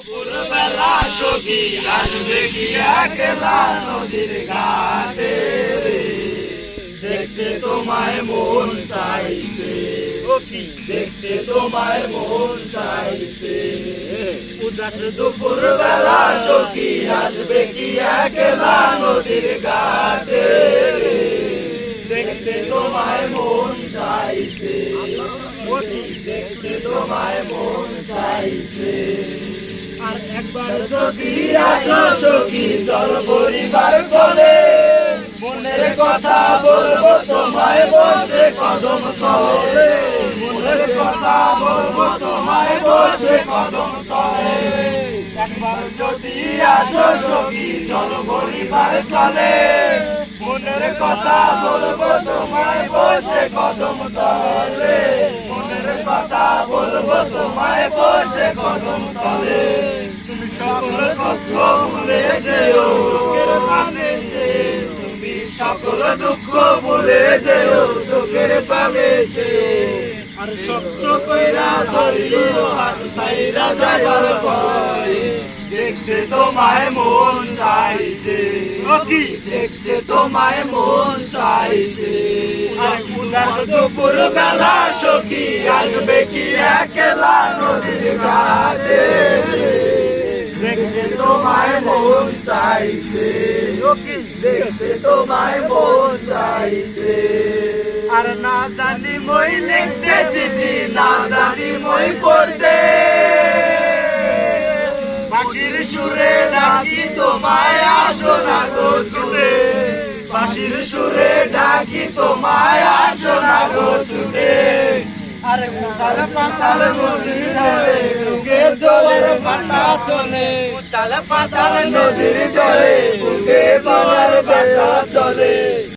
দুপুরবেলা সখী আসবে কি একলা নদীর ঘাটে রে, দেখতে তোমায় মন চাইছে, দেখতে তোমায় মন চাইছে। উদাস দুপুরবেলা সখী আসবে কি একলা নদীর ঘাটে রে, দেখতে তোমায় মন চাইছে, দেখতে তোমায় মন চাইছে। আর একবার যদি আসো সখী চল পরিবার চলে, মনের কথা বলবো তোমায় বসে কদম তলে, মনের কথা বলবো তোমায় বসে কদম তলে। একবার যদি আসো সখী চল পরিবার চলে, মনের কথা বলবো তোমায় বসে কদম তলে, মনের কথা বলবো তোমায় বসে কদম তলে। তুমি সকল কথা ভুলে যেও চোখের পানে চেয়ে, তুমি সকল দুঃখ ভুলে যেও চোখের পানে চেয়ে। আর শক্ত কইরা ধরিও হাত ছাইরা যাবার ভয়, দেখতে তোমায় মন চাইছে, দেখতে তোমায় মন চাইছে। আর উদাস দুপুর বেলা সখী আসবে কি একলা নদীর ঘাটে, দেখতে তোমায় মন চাইছে, দেখতে তোমায় মন চাইছে। আর না জানি মই লিখতে চিঠি, না জানি মই পড়তে, বাঁশির সুরে ডাকি তোমায় আসো না গো শুনে, বাঁশির সুরে ডাকি তোমায় আসো না গো শুনে। আরে উতাল পাতাল নদীর ঢলে বুকে জোয়ার ভাটা চলে, উতাল পাতাল নদীর ঢলে বুকে জোয়ার